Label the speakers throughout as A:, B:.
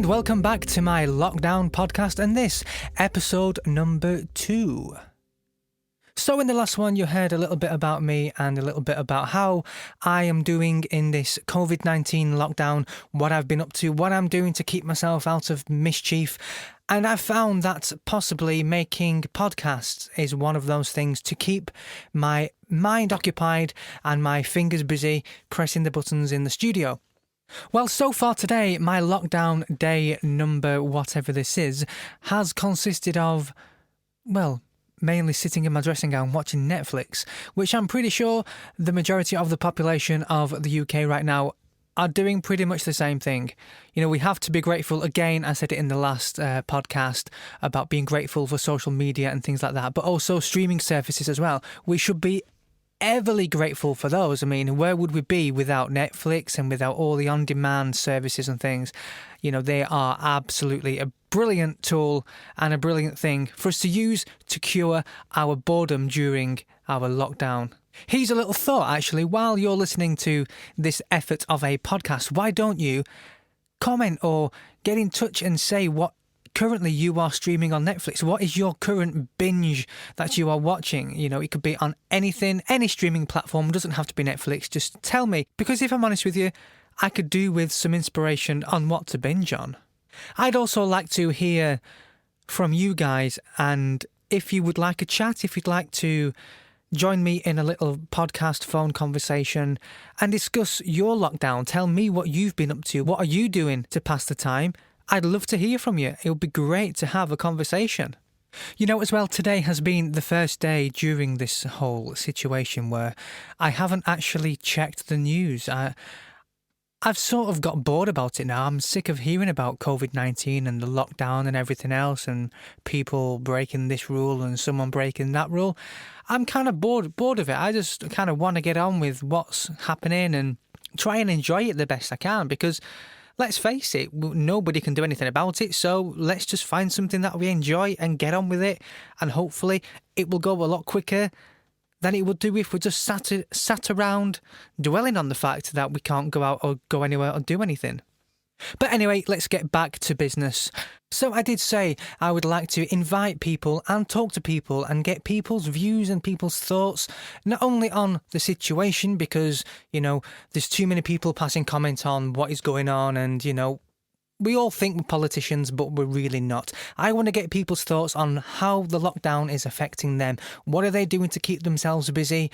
A: welcome back to my lockdown podcast and this episode number 2. So in the last one you heard a little bit about me and a little bit about how I am doing in this COVID-19 lockdown, what I've been up to, what I'm doing to keep myself out of mischief. And I've found that possibly making podcasts is one of those things to keep my mind occupied and my fingers busy pressing the buttons in the studio. Well, so far today, my lockdown day number, whatever this is, has consisted of, well, mainly sitting in my dressing gown watching Netflix, which I'm pretty sure the majority of the population of the UK right now are doing pretty much the same thing. You know, we have to be grateful. Again, I said it in the last podcast about being grateful for social media and things like that, but also streaming services as well. We should be everly grateful for those. I mean, where would we be without Netflix and without all the on-demand services and things? You know, they are absolutely a brilliant tool and a brilliant thing for us to use to cure our boredom during our lockdown. Here's a little thought, actually. While you're listening to this effort of a podcast, why don't you comment or get in touch and say what currently you are streaming on Netflix? What is your current binge that you are watching? You know, it could be on anything, any streaming platform. It doesn't have to be Netflix. Just tell me, because if I'm honest with you, I could do with some inspiration on what to binge on. I'd also like to hear from you guys, and if you would like a chat, if you'd like to join me in a little podcast phone conversation and discuss your lockdown, tell me what you've been up to. What are you doing to pass the time? I'd love to hear from you. It would be great to have a conversation. You know, as well, today has been the first day during this whole situation where I haven't actually checked the news. I've sort of got bored about it now. I'm sick of hearing about COVID-19 and the lockdown and everything else and people breaking this rule and someone breaking that rule. I'm kind of bored of it. I just kind of want to get on with what's happening and try and enjoy it the best I can, because let's face it, nobody can do anything about it, so let's just find something that we enjoy and get on with it, and hopefully it will go a lot quicker than it would do if we just sat around dwelling on the fact that we can't go out or go anywhere or do anything. But anyway, let's get back to business. So I did say I would like to invite people and talk to people and get people's views and people's thoughts, not only on the situation, because, you know, there's too many people passing comment on what is going on and, you know, we all think we're politicians, but we're really not. I want to get people's thoughts on how the lockdown is affecting them. What are they doing to keep themselves busy?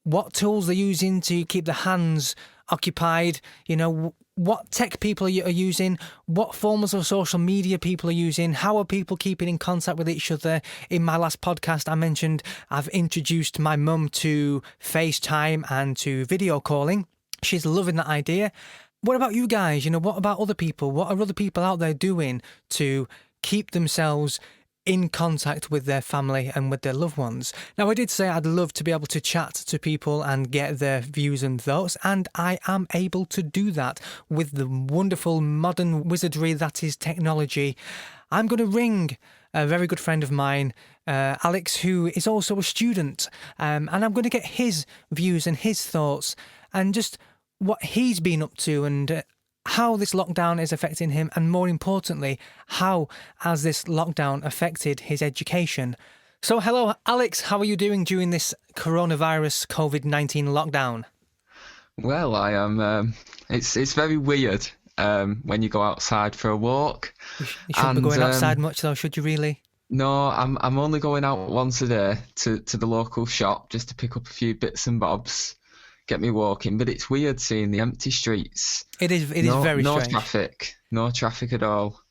A: What tools they're using to keep their hands occupied? You know, what tech people are using? What forms of social media people are using? How are people keeping in contact with each other? In my last podcast, I mentioned I've introduced my mum to Facetime and to video calling. She's loving that idea. What about you guys? You know, what about other people? What are other people out there doing to keep themselves in contact with their family and with their loved ones? Now, I did say I'd love to be able to chat to people and get their views and thoughts, and I am able to do that with the wonderful modern wizardry that is technology. I'm going to ring a very good friend of mine, Alex, who is also a student, and I'm going to get his views and his thoughts and just what he's been up to and how this lockdown is affecting him, and more importantly, how has this lockdown affected his education. So hello, Alex, how are you doing during this coronavirus COVID-19 lockdown?
B: Well, I am. It's very weird when you go outside for a walk.
A: You shouldn't be going outside much though, should you really?
B: No, I'm only going out once a day to the local shop just to pick up a few bits and bobs, get me walking. But it's weird seeing the empty streets. It is very strange. No traffic at all.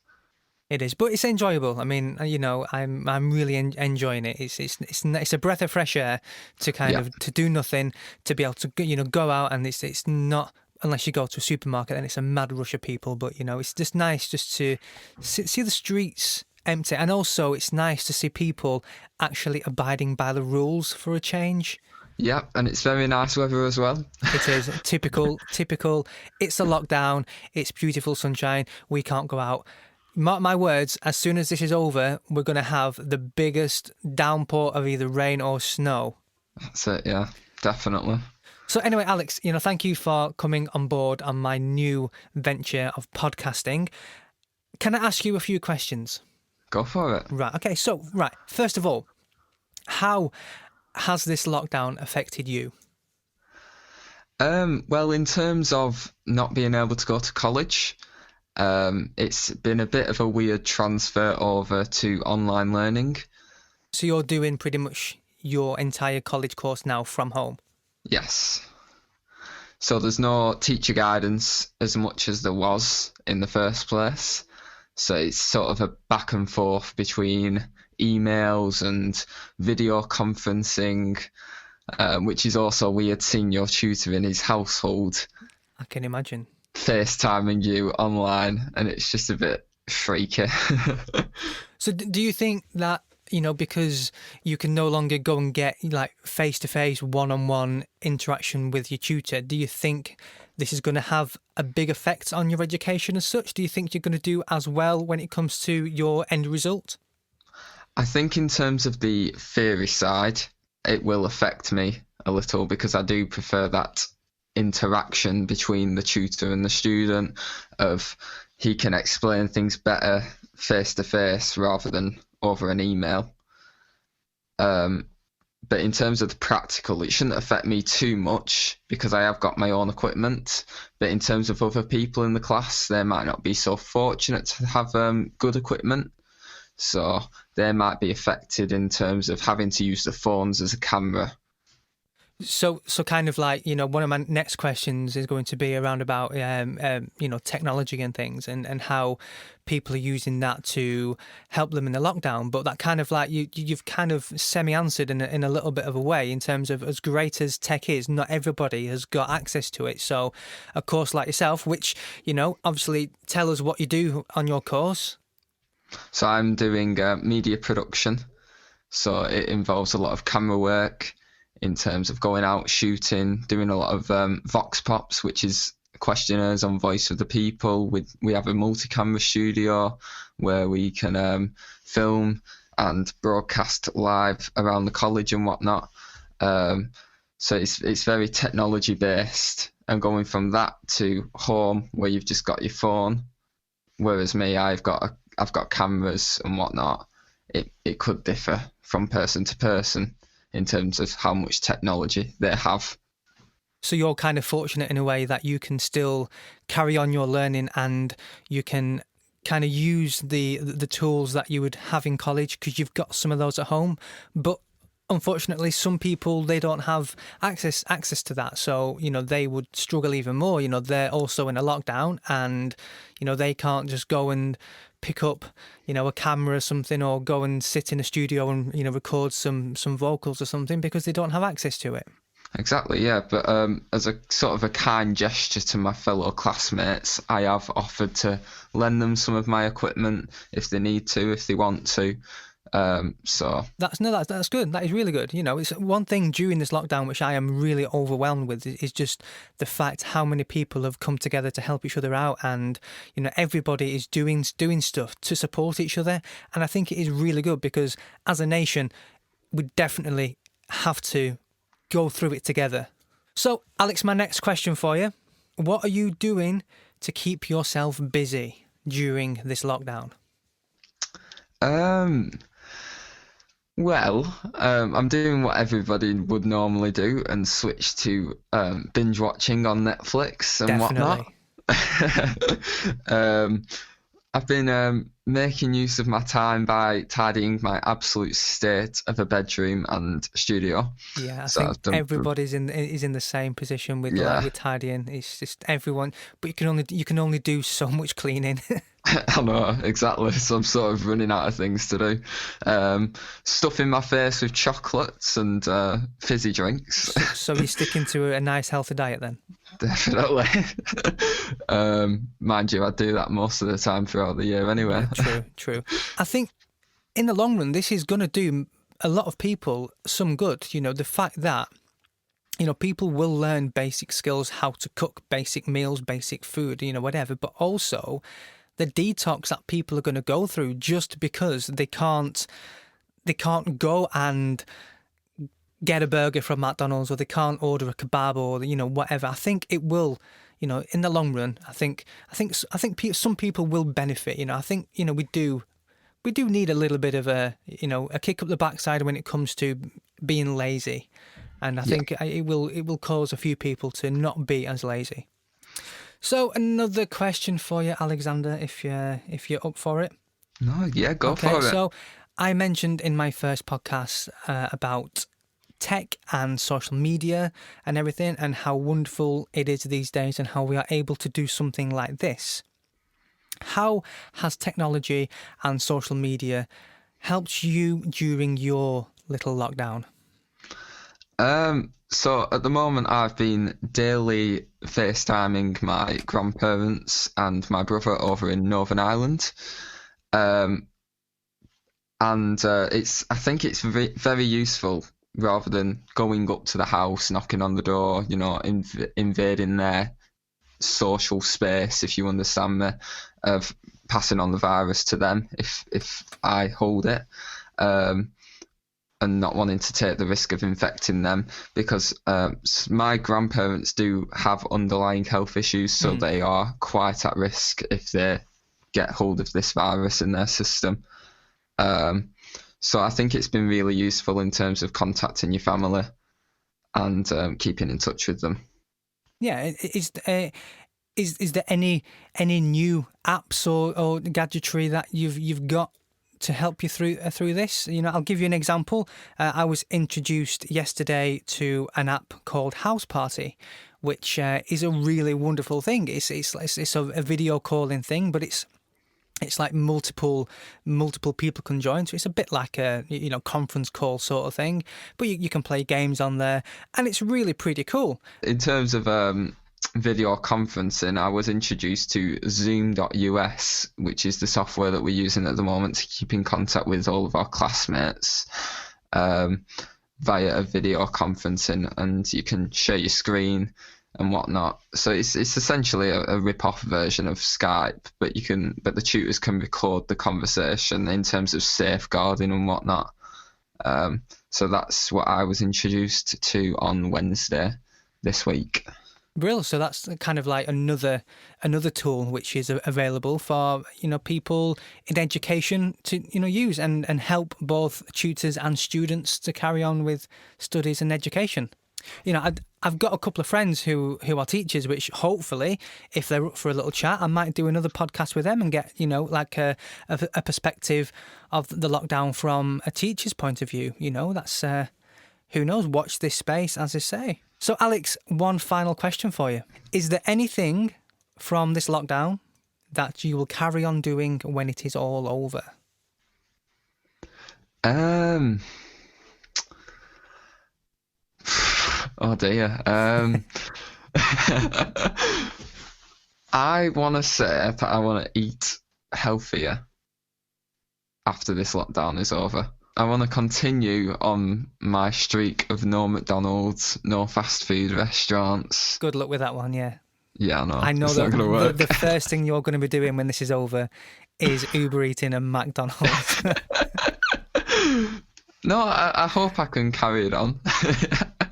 A: It is, but it's enjoyable. I mean, you know, I'm really enjoying it. It's a breath of fresh air to kind of to do nothing, to be able to, you know, go out, and it's not, unless you go to a supermarket and it's a mad rush of people. But you know, it's just nice just to see the streets empty, and also it's nice to see people actually abiding by the rules for a change.
B: Yeah, and it's very nice weather as well.
A: It is typical. It's a lockdown. It's beautiful sunshine. We can't go out. Mark my words, as soon as this is over, we're going to have the biggest downpour of either rain or snow.
B: That's it, yeah, definitely.
A: So anyway, Alex, you know, thank you for coming on board on my new venture of podcasting. Can I ask you a few questions?
B: Go for it.
A: Right. Okay. So, right. First of all, how has this lockdown affected you?
B: Well, in terms of not being able to go to college, it's been a bit of a weird transfer over to online learning.
A: So you're doing pretty much your entire college course now from home?
B: Yes. So there's no teacher guidance as much as there was in the first place. So it's sort of a back and forth between emails and video conferencing, which is also weird seeing your tutor in his household.
A: I can imagine.
B: FaceTiming you online, and it's just a bit freaky.
A: So do you think that, because you can no longer go and get like face-to-face, one-on-one interaction with your tutor, do you think this is going to have a big effect on your education as such? Do you think you're going to do as well when it comes to your end result?
B: I think in terms of the theory side, it will affect me a little because I do prefer that interaction between the tutor and the student of he can explain things better face to face rather than over an email. But in terms of the practical, it shouldn't affect me too much because I have got my own equipment. But in terms of other people in the class, they might not be so fortunate to have good equipment. So they might be affected in terms of having to use the phones as a camera.
A: So kind of like, one of my next questions is going to be around about, technology and things and how people are using that to help them in the lockdown. But that kind of like you've kind of semi-answered in a little bit of a way in terms of as great as tech is, not everybody has got access to it. So a course like yourself, which, obviously tell us what you do on your course.
B: So I'm doing media production. So it involves a lot of camera work in terms of going out shooting, doing a lot of vox pops, which is questionnaires on Voice of the People. We have a multi-camera studio where we can film and broadcast live around the college and whatnot. So it's very technology based, and going from that to home where you've just got your phone, whereas me, I've got cameras and whatnot. It could differ from person to person in terms of how much technology they have.
A: So you're kind of fortunate in a way that you can still carry on your learning and you can kind of use the tools that you would have in college because you've got some of those at home. But unfortunately, some people, they don't have access to that. So, they would struggle even more. They're also in a lockdown and, they can't just go and pick up, a camera or something or go and sit in a studio and, record some vocals or something because they don't have access to it.
B: Exactly, yeah. But as a sort of a kind gesture to my fellow classmates, I have offered to lend them some of my equipment if they need to, if they want to. So
A: that's good. That is really good. It's one thing during this lockdown which I am really overwhelmed with is just the fact how many people have come together to help each other out, and everybody is doing stuff to support each other, and I think it is really good because as a nation we definitely have to go through it together. So Alex, my next question for you: what are you doing to keep yourself busy during this lockdown?
B: Well, I'm doing what everybody would normally do and switch to binge watching on Netflix and
A: Definitely.
B: whatnot. I've been making use of my time by tidying my absolute state of a bedroom and studio.
A: Yeah, I think everybody's in the same position with with tidying. It's just everyone, but you can only do so much cleaning.
B: I know, exactly. So I'm sort of running out of things to do. Stuffing my face with chocolates and fizzy drinks.
A: So you're sticking to a nice healthy diet then?
B: Definitely. Mind you, I do that most of the time throughout the year anyway.
A: Yeah, true. I think in the long run, this is going to do a lot of people some good. The fact that, people will learn basic skills, how to cook basic meals, basic food, whatever, but also the detox that people are going to go through just because they can't go and get a burger from McDonald's, or they can't order a kebab, or whatever. I think it will in the long run, I think some people will benefit. I think we do need a little bit of a kick up the backside when it comes to being lazy, and I think it will cause a few people to not be as lazy. So another question for you, Alexander, if you're up for it.
B: No, yeah, go for it.
A: So I mentioned in my first podcast about tech and social media and everything, and how wonderful it is these days, and how we are able to do something like this. How has technology and social media helped you during your little lockdown?
B: So at the moment, I've been daily Facetiming my grandparents and my brother over in Northern Ireland. I think it's very useful, rather than going up to the house, knocking on the door, invading their social space, if you understand me, of passing on the virus to them if I hold it. And not wanting to take the risk of infecting them, because my grandparents do have underlying health issues, so they are quite at risk if they get hold of this virus in their system. So I think it's been really useful in terms of contacting your family and keeping in touch with them.
A: Yeah, is there any new apps or gadgetry that you've got to help you through this? I'll give you an example. I was introduced yesterday to an app called House Party, which is a really wonderful thing. It's a video calling thing, but it's like multiple people can join, so it's a bit like a conference call sort of thing. But you can play games on there, and it's really pretty cool.
B: In terms of video conferencing, I was introduced to Zoom.us, which is the software that we're using at the moment to keep in contact with all of our classmates via a video conferencing, and you can share your screen and whatnot. So it's essentially a rip-off version of Skype, but the tutors can record the conversation in terms of safeguarding and whatnot. So that's what I was introduced to on Wednesday this week.
A: Brilliant. So that's kind of like another tool which is available for people in education to use and help both tutors and students to carry on with studies and education. I've got a couple of friends who are teachers, which hopefully, if they're up for a little chat, I might do another podcast with them and get like a perspective of the lockdown from a teacher's point of view. That's who knows. Watch this space, as I say. So, Alex, one final question for you. Is there anything from this lockdown that you will carry on doing when it is all over?
B: Oh dear. I want to say that I want to eat healthier after this lockdown is over. I want to continue on my streak of no McDonald's, no fast food restaurants.
A: Good luck with that one, yeah.
B: Yeah,
A: I know that the first thing you're going to be doing when this is over is Uber eating a McDonald's.
B: No, I hope I can carry it on.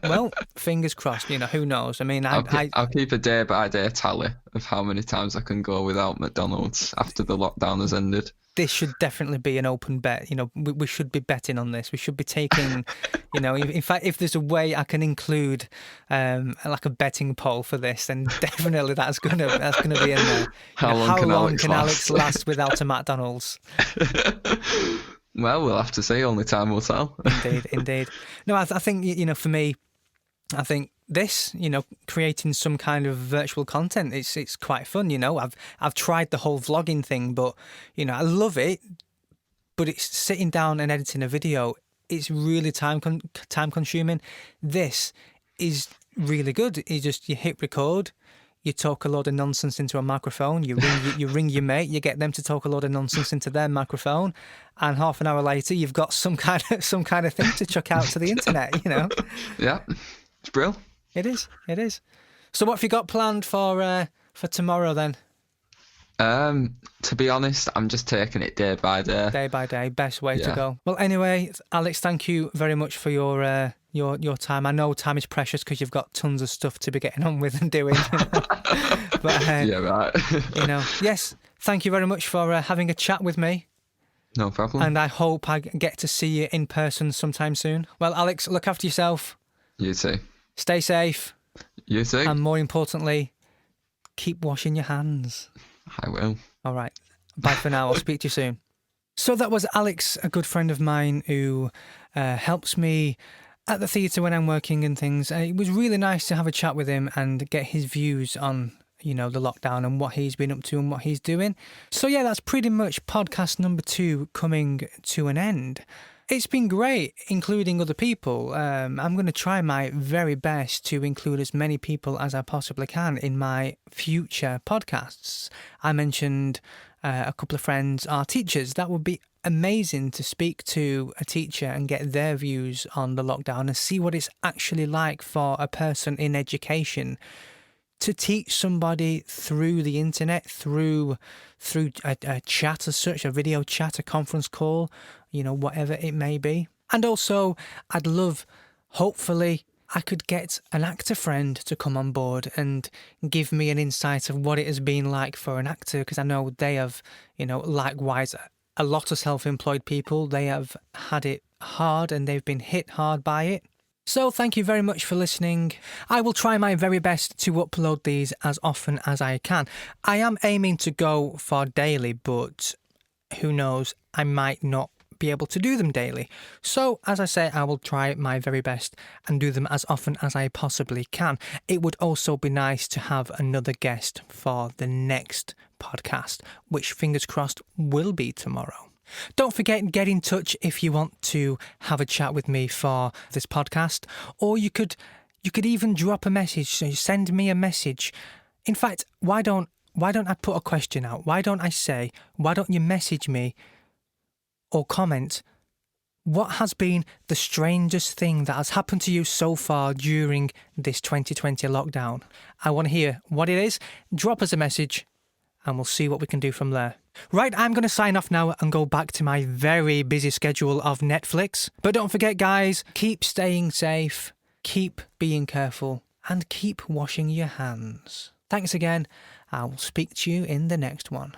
A: Well, fingers crossed, who knows? I mean,
B: I'll keep a day-by-day tally of how many times I can go without McDonald's after the lockdown has ended.
A: This should definitely be an open bet. We should be betting on this. We should be taking, in fact, if there's a way I can include like a betting poll for this, then definitely that's gonna be in there.
B: How long can
A: Alex last without a McDonald's?
B: Well, we'll have to see. Only time will tell.
A: Indeed. No, I think for me, I think this, creating some kind of virtual content, it's quite fun. I've tried the whole vlogging thing, but I love it. But it's sitting down and editing a video. It's really time consuming. This is really good. You hit record. You talk a load of nonsense into a microphone. You ring your mate. You get them to talk a load of nonsense into their microphone, and half an hour later, you've got some kind of thing to chuck out to the internet.
B: Yeah, it's brilliant.
A: It is. So, what have you got planned for tomorrow then?
B: To be honest, I'm just taking it day by day.
A: Day by day, best way to go. Well, anyway, Alex, thank you very much for your time. I know time is precious because you've got tons of stuff to be getting on with and doing. But
B: yeah, right.
A: Yes, thank you very much for having a chat with me.
B: No problem.
A: And I hope I get to see you in person sometime soon. Well, Alex, look after yourself.
B: You too.
A: Stay safe.
B: You too.
A: And more importantly, keep washing your hands.
B: I will.
A: All right. Bye for now. I'll speak to you soon. So that was Alex, a good friend of mine who helps me at the theatre when I'm working and things. It was really nice to have a chat with him and get his views on, the lockdown and what he's been up to and what he's doing. So yeah, that's pretty much podcast number 2 coming to an end. It's been great including other people. I'm going to try my very best to include as many people as I possibly can in my future podcasts. I mentioned a couple of friends are teachers. That would be amazing to speak to a teacher and get their views on the lockdown and see what it's actually like for a person in education to teach somebody through the internet, through a chat as such, a video chat, a conference call, whatever it may be. And also, I'd love, hopefully, I could get an actor friend to come on board and give me an insight of what it has been like for an actor, because I know they have, likewise, a lot of self-employed people, they have had it hard and they've been hit hard by it. So thank you very much for listening. I will try my very best to upload these as often as I can. I am aiming to go for daily, but who knows, I might not be able to do them daily. So, as I say, I will try my very best and do them as often as I possibly can. It would also be nice to have another guest for the next podcast, which fingers crossed will be tomorrow. Don't forget, get in touch if you want to have a chat with me for this podcast, or you could even drop a message. So send me a message. In fact, why don't I put a question out? Why don't you message me or comment, what has been the strangest thing that has happened to you so far during this 2020 lockdown? I want to hear what it is. Drop us a message and we'll see what we can do from there. Right, I'm going to sign off now and go back to my very busy schedule of Netflix. But don't forget, guys, keep staying safe, keep being careful, and keep washing your hands. Thanks again. I will speak to you in the next one.